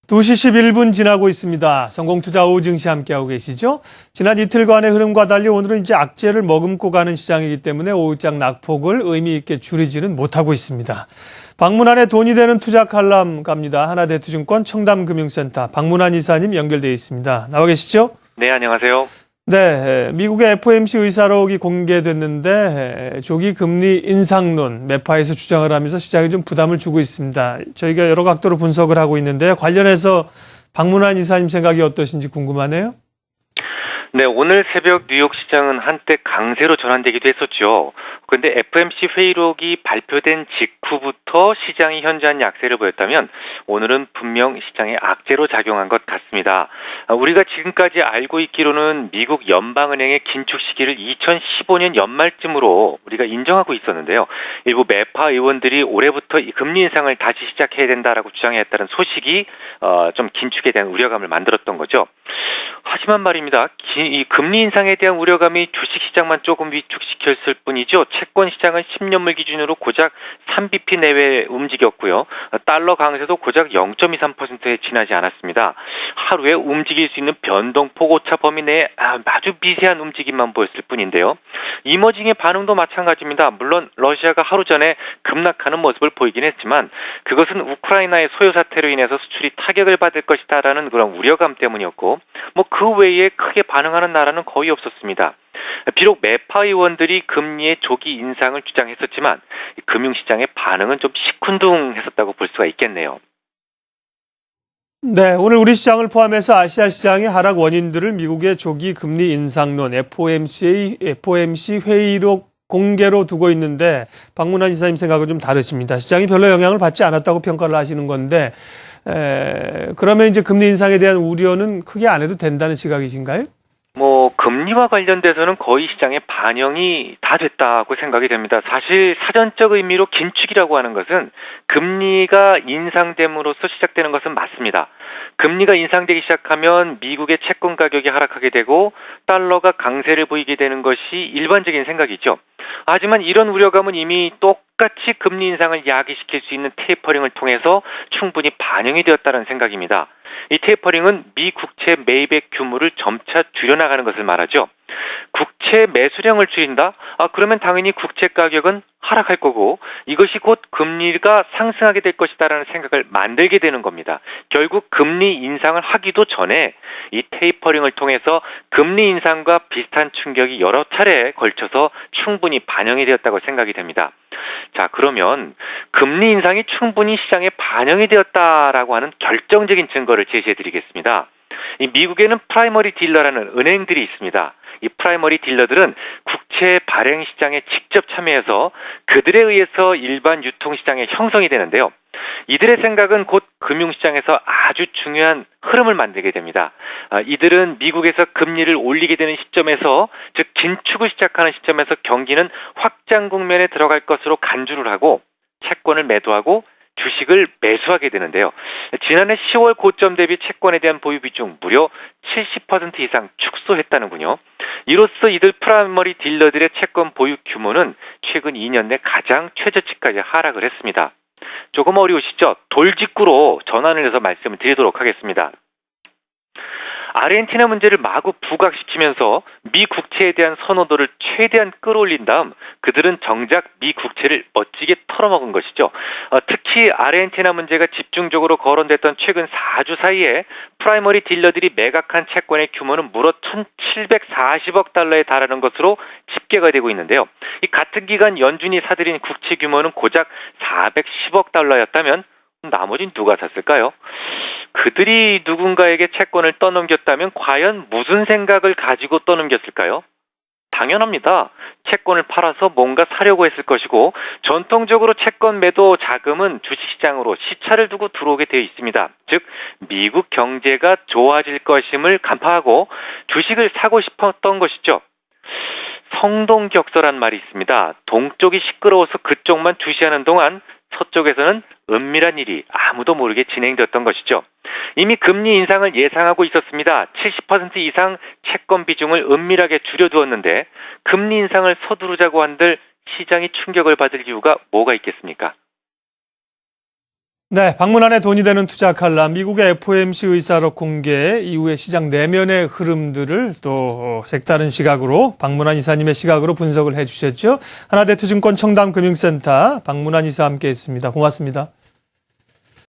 2시 11분 지나고 있습니다. 성공투자 오후 증시 함께하고 계시죠? 지난 이틀간의 흐름과 달리 오늘은 이제 악재를 머금고 가는 시장이기 때문에 오후장 낙폭을 의미 있게 줄이지는 못하고 있습니다. 박문환의 돈이 되는 투자 칼럼 갑니다. 하나대투증권 청담금융센터 박문환 이사님 연결되어 있습니다. 나와 계시죠? 네, 안녕하세요. 네, 미국의 FOMC 의사록이 공개됐는데 조기 금리 인상론 매파에서 주장을 하면서 시장에 좀 부담을 주고 있습니다. 저희가 여러 각도로 분석을 하고 있는데요. 관련해서 박문환 이사님 생각이 어떠신지 궁금하네요. 네, 오늘 새벽 뉴욕 시장은 한때 강세로 전환되기도 했었죠. 그런데 FOMC 회의록이 발표된 직후부터 시장이 현저한 약세를 보였다면 오늘은 분명 시장에 악재로 작용한 것 같습니다. 우리가 지금까지 알고 있기로는 미국 연방은행의 긴축 시기를 2015년 연말쯤으로 우리가 인정하고 있었는데요. 일부 매파 의원들이 올해부터 금리 인상을 다시 시작해야 된다라고 주장했다는 소식이 좀 긴축에 대한 우려감을 만들었던 거죠. 하지만 말입니다. 이 금리 인상에 대한 우려감이 주식시장만 조금 위축시켰을 뿐이죠. 채권시장은 10년물 기준으로 고작 3bp 내외 움직였고요. 달러 강세도 고작 0.23%에 지나지 않았습니다. 하루에 움직일 수 있는 변동폭 오차 범위 내에 아주 미세한 움직임만 보였을 뿐인데요. 이머징의 반응도 마찬가지입니다. 물론 러시아가 하루 전에 급락하는 모습을 보이긴 했지만 그것은 우크라이나의 소요 사태로 인해서 수출이 타격을 받을 것이다라는 그런 우려감 때문이었고 그 외에 크게 반응하는 나라는 거의 없었습니다. 비록 매파 의원들이 금리의 조기 인상을 주장했었지만 금융시장의 반응은 좀 시큰둥했었다고 볼 수가 있겠네요. 네, 오늘 우리 시장을 포함해서 아시아 시장의 하락 원인들을 미국의 조기 금리 인상론 FOMC 회의록 공개로 두고 있는데 박문환 이사님 생각은 좀 다르십니다. 시장이 별로 영향을 받지 않았다고 평가를 하시는 건데 그러면 이제 금리 인상에 대한 우려는 크게 안 해도 된다는 시각이신가요? 금리와 관련돼서는 거의 시장에 반영이 다 됐다고 생각이 됩니다. 사실 사전적 의미로 긴축이라고 하는 것은 금리가 인상됨으로써 시작되는 것은 맞습니다. 금리가 인상되기 시작하면 미국의 채권 가격이 하락하게 되고 달러가 강세를 보이게 되는 것이 일반적인 생각이죠. 하지만 이런 우려감은 이미 똑같이 금리 인상을 야기시킬 수 있는 테이퍼링을 통해서 충분히 반영이 되었다는 생각입니다. 이 테이퍼링은 미 국채 매입액 규모를 점차 줄여나가는 것을 말하죠. 국채 매수량을 줄인다? 그러면 당연히 국채 가격은 하락할 거고 이것이 곧 금리가 상승하게 될 것이다라는 생각을 만들게 되는 겁니다. 결국 금리 인상을 하기도 전에 이 테이퍼링을 통해서 금리 인상과 비슷한 충격이 여러 차례에 걸쳐서 충분히 반영이 되었다고 생각이 됩니다. 자, 그러면 금리 인상이 충분히 시장에 반영이 되었다라고 하는 결정적인 증거를 제시해 드리겠습니다. 이 미국에는 프라이머리 딜러라는 은행들이 있습니다. 이 프라이머리 딜러들은 국채 발행 시장에 직접 참여해서 그들에 의해서 일반 유통시장에 형성이 되는데요. 이들의 생각은 곧 금융시장에서 아주 중요한 흐름을 만들게 됩니다. 이들은 미국에서 금리를 올리게 되는 시점에서, 즉 긴축을 시작하는 시점에서 경기는 확장 국면에 들어갈 것으로 간주를 하고 채권을 매도하고 주식을 매수하게 되는데요. 지난해 10월 고점 대비 채권에 대한 보유 비중 무려 70% 이상 축소했다는군요. 이로써 이들 프라이머리 딜러들의 채권 보유 규모는 최근 2년 내 가장 최저치까지 하락을 했습니다. 조금 어려우시죠? 돌직구로 전환을 해서 말씀을 드리도록 하겠습니다. 아르헨티나 문제를 마구 부각시키면서 미 국채에 대한 선호도를 최대한 끌어올린 다음 그들은 정작 미 국채를 멋지게 털어먹은 것이죠. 특히 아르헨티나 문제가 집중적으로 거론됐던 최근 4주 사이에 프라이머리 딜러들이 매각한 채권의 규모는 무려 1,740억 달러에 달하는 것으로 집계가 되고 있는데요. 이 같은 기간 연준이 사들인 국채 규모는 고작 410억 달러였다면 나머지는 누가 샀을까요? 그들이 누군가에게 채권을 떠넘겼다면 과연 무슨 생각을 가지고 떠넘겼을까요? 당연합니다. 채권을 팔아서 뭔가 사려고 했을 것이고 전통적으로 채권 매도 자금은 주식시장으로 시차를 두고 들어오게 되어 있습니다. 즉 미국 경제가 좋아질 것임을 간파하고 주식을 사고 싶었던 것이죠. 성동격서란 말이 있습니다. 동쪽이 시끄러워서 그쪽만 주시하는 동안 서쪽에서는 은밀한 일이 아무도 모르게 진행되었던 것이죠. 이미 금리 인상을 예상하고 있었습니다. 70% 이상 채권 비중을 은밀하게 줄여두었는데 금리 인상을 서두르자고 한들 시장이 충격을 받을 이유가 뭐가 있겠습니까? 네, 박문환의 돈이 되는 투자 칼럼, 미국의 FOMC 의사록 공개 이후의 시장 내면의 흐름들을 또 색다른 시각으로 박문환 이사님의 시각으로 분석을 해주셨죠. 하나대투증권 청담금융센터 박문환 이사와 함께했습니다. 고맙습니다.